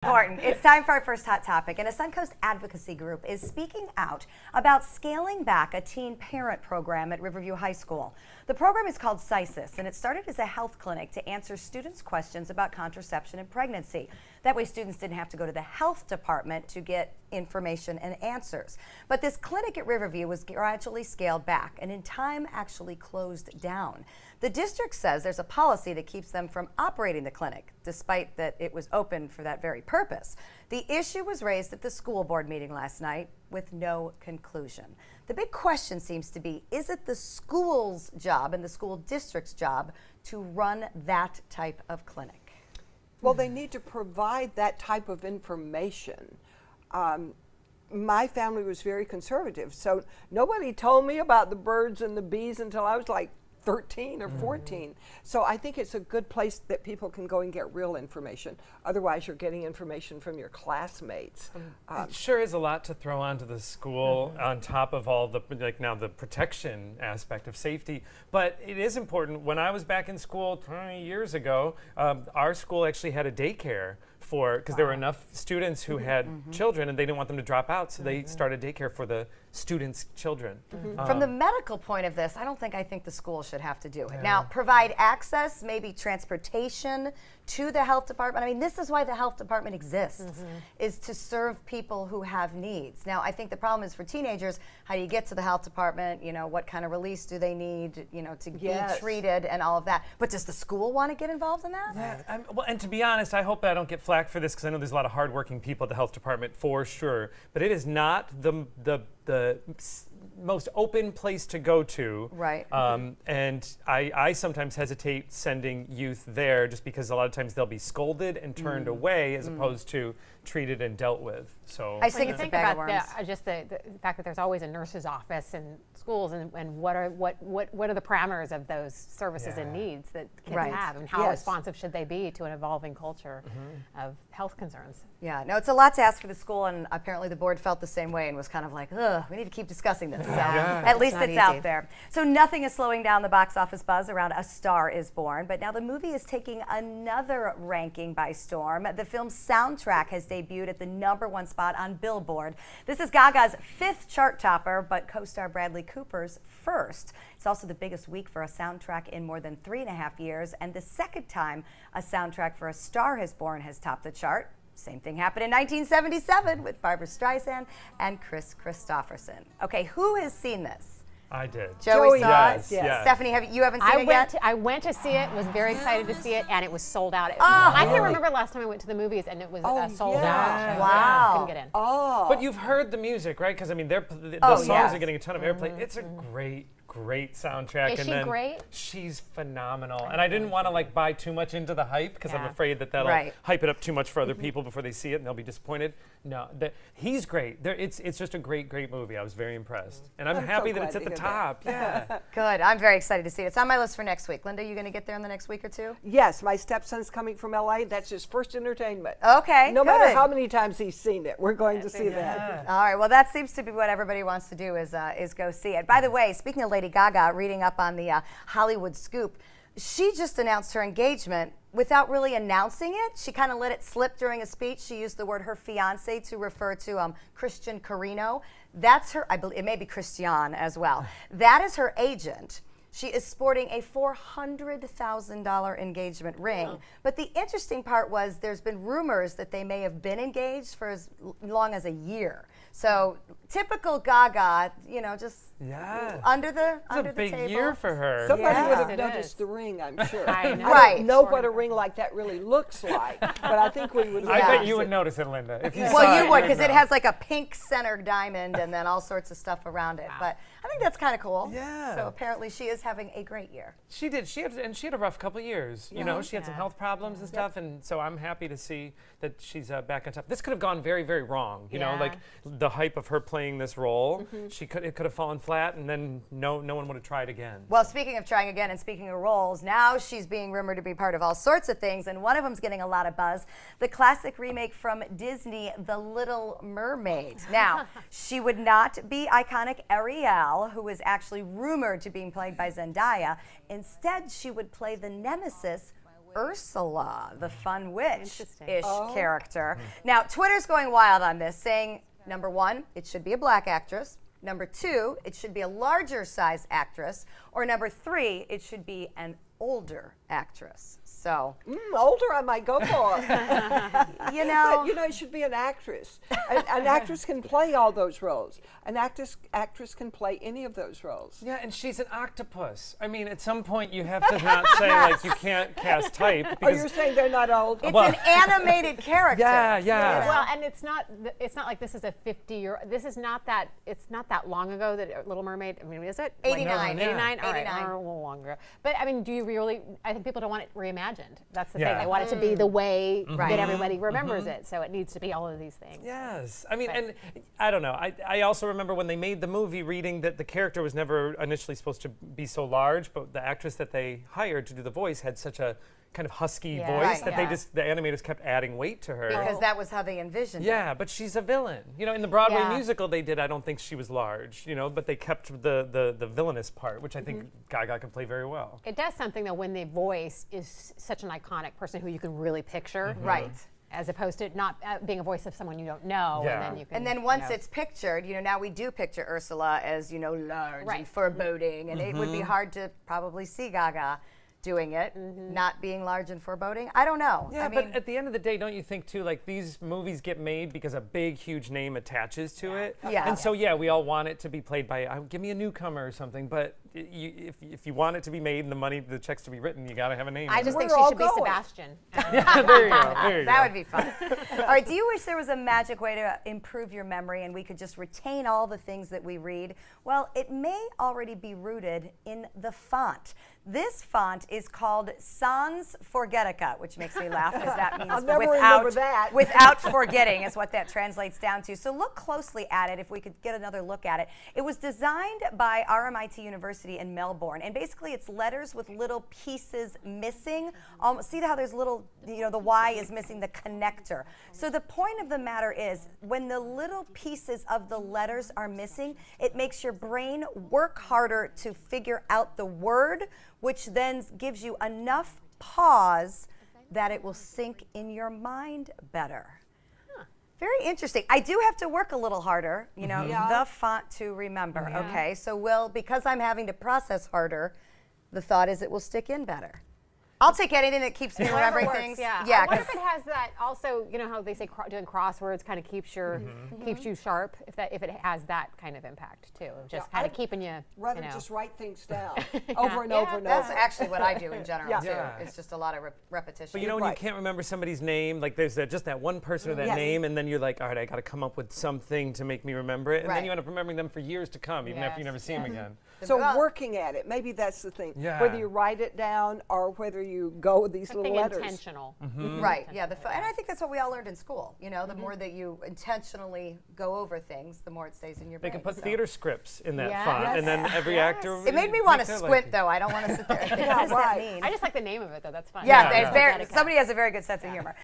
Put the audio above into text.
Important. It's time for our first hot topic, and a Suncoast advocacy group is speaking out about scaling back a teen parent program at Riverview High School. The program is called CISIS, and it started as a health clinic to answer students' questions about contraception and pregnancy. That way students didn't have to go to the health department to get information and answers. But this clinic at Riverview was gradually scaled back and in time actually closed down. The district says there's a policy that keeps them from operating the clinic, despite that it was open for that very purpose. The issue was raised at the school board meeting last night with no conclusion. The big question seems to be, is it the school's job and the school district's job to run that type of clinic? Well, they need to provide that type of information. My family was very conservative, so nobody told me about the birds and the bees until I was like 13 or 14. So I think it's a good place that people can go and get real information. Otherwise, you're getting information from your classmates. It sure is a lot to throw onto the school on top of all the, like now the protection aspect of safety. But it is important. When I was back in school 20 years ago, our school actually had a daycare because there were enough students who had children and they didn't want them to drop out, so they started daycare for the students' children. From the medical point of this, I think the school should have to do it. Now, provide access, maybe transportation to the health department. I mean, this is why the health department exists, is to serve people who have needs. Now, I think the problem is for teenagers, how do you get to the health department? You know, what kind of release do they need, you know, to be treated and all of that. But does the school want to get involved in that? Yeah, well, and to be honest, I hope that I don't get flack for this because I know there's a lot of hardworking people at the health department for sure. But it is not the most open place to go to. Right. And I sometimes hesitate sending youth there just because a lot of times they'll be scolded and turned away as opposed to treated and dealt with. So I think it's a bag of worms. Just the fact that there's always a nurse's office in schools, and what are the parameters of those services and needs that kids have, and how responsive should they be to an evolving culture of health concerns? Yeah, no, it's a lot to ask for the school, and apparently the board felt the same way and was kind of like, ugh, we need to keep discussing this. So at least it's out there. So nothing is slowing down the box office buzz around A Star Is Born, but now the movie is taking another ranking by storm. The film's soundtrack has debuted at the #1 spot on Billboard. This is Gaga's 5th chart topper, but co-star Bradley Cooper's first. It's also the biggest week for a soundtrack in more than 3.5 years, and the second time a soundtrack for A Star Is Born has topped the chart. Same thing happened in 1977 with Barbra Streisand and Kris Kristofferson. Okay, who has seen this? I did. Joey saw it? Yes. Stephanie, you haven't seen it yet? I went to see it, was very excited to see it, and it was sold out. I can't remember last time I went to the movies and it was sold out. Wow. Couldn't get in. But you've heard the music, right? Because I mean, the songs are getting a ton of airplay. It's a great soundtrack. Is she great? She's phenomenal. And I didn't want to like buy too much into the hype because I'm afraid that that'll hype it up too much for other people before they see it and they'll be disappointed. No, he's great. It's just a great movie. I was very impressed. And I'm happy that it's at the top. Yeah. Good. I'm very excited to see it. It's on my list for next week. Linda, you going to get there in the next week or two? Yes, my stepson's coming from LA. That's his first entertainment. Okay, No matter how many times he's seen it, we're going to see that. All right, well, that seems to be what everybody wants to do is go see it. By the way, speaking of Lady Gaga, reading up on the Hollywood Scoop, she just announced her engagement without really announcing it. She kind of let it slip during a speech. She used the word her fiance to refer to Christian Carino. That's her, I believe, it may be Christian as well. That is her agent. She is sporting a $400,000 engagement ring. But the interesting part was there's been rumors that they may have been engaged for as long as a year. So typical Gaga, you know, just under the It's a big year for her. Somebody would have noticed the ring, I'm sure. I know. Right. I don't know what a ring like that really looks like, but I think we would. I bet you would notice it, Linda. If you saw Well, you it, would, because it has like a pink center diamond and then all sorts of stuff around it. But I think that's kind of cool. Yeah. So apparently she is having a great year. She did. She had a rough couple years. You know, she had some health problems and stuff, and so I'm happy to see that she's back on top. This could have gone very, very wrong. You know, like the hype of her playing this role, it could have fallen flat, and then no one would have tried again. Well, speaking of trying again and speaking of roles, now she's being rumored to be part of all sorts of things, and one of them's getting a lot of buzz. The classic remake from Disney, The Little Mermaid. Now, she would not be iconic Ariel, who is actually rumored to being played by Zendaya. Instead, she would play the nemesis Ursula, the fun witch-ish Interesting. character. Now, Twitter's going wild on this, saying, number one, it should be a black actress. Number two, it should be a larger size actress. Or number three, it should be an older actress. So, Older, I might go for. you know. But, it should be an actress. An actress can play all those roles. An actress can play any of those roles. Yeah, and she's an octopus. I mean, at some point you have to not say like you can't cast type. Oh, Because you're saying they're not old? It's an animated character. Yeah. Well, and it's not like this is a 50-year. This is not that. It's not that long ago that Little Mermaid. I mean, is it 89. 89. All right, 89. or a little longer. But I mean, do you really? I think people don't want it reimagined. That's the Yeah. thing. They want it to be the way Right. that everybody remembers it. So it needs to be all of these things. Yes. I mean, and I don't know. I also remember when they made the movie reading that the character was never initially supposed to be so large, but the actress that they hired to do the voice had such a kind of husky Yeah. voice Right. that Yeah. the animators kept adding weight to her. Because that was how they envisioned it. Yeah, but she's a villain. In the Broadway Yeah. musical they did, I don't think she was large, but they kept the villainous part, which I think Gaga can play very well. It does something though when the voice is such an iconic person who you can really picture. Right. As opposed to not being a voice of someone you don't know, Yeah. and then you can. And then once it's pictured, now we do picture Ursula as, large Right. and foreboding, and it would be hard to probably see Gaga doing it, not being large and foreboding. I don't know. Yeah, I mean, but at the end of the day, don't you think too, like these movies get made because a big, huge name attaches to it? Yeah. And so, we all want it to be played by, give me a newcomer or something, but if you want it to be made and the checks to be written, you got to have a name. I in just it. think We're she all should be going. Sebastian. There you go. There you that go. would be fun. All right, do you wish there was a magic way to improve your memory and we could just retain all the things that we read? Well, it may already be rooted in the font. This font is called Sans Forgetica, which makes me laugh because that means I'll never remember that. without forgetting is what that translates down to. So look closely at it if we could get another look at it. It was designed by RMIT University in Melbourne, and basically it's letters with little pieces missing. See how there's little, the Y is missing the connector. So the point of the matter is when the little pieces of the letters are missing, it makes your brain work harder to figure out the word, which then gives you enough pause that it will sink in your mind better. Very interesting. I do have to work a little harder, the font to remember. Okay, so because I'm having to process harder, the thought is it will stick in better. I'll take anything that keeps me remembering Whatever things. works, yeah. Yeah. I wonder 'cause- if it has that also. You know how they say doing crosswords kind of keeps you sharp. If it has that kind of impact too, of just Yeah, kind of I'd keeping you. Rather you know. just write things down over and Yeah, over and That's over. actually what I do in general Yeah. too. Yeah. It's just a lot of repetition. But when Right. you can't remember somebody's name, like there's just that one person or that Yes. name, and then you're like, all right, I got to come up with something to make me remember it, and Right. then you end up remembering them for years to come, even after you Yes. never see them again. So Well- working at it, maybe that's the thing. Yeah. Whether you write it down or whether you go with these Something little letters. intentional. Right, yeah, and I think that's what we all learned in school. The more that you intentionally go over things, the more it stays in your They brain. can put so. theater scripts in that Yes. font, and then every actor. It made me want to makes it squint, like- though. I don't want to sit there and think, Yeah, what does that right. mean? I just like the name of it though. That's fun. Yeah, Yeah. it's very, somebody has a very good sense of humor.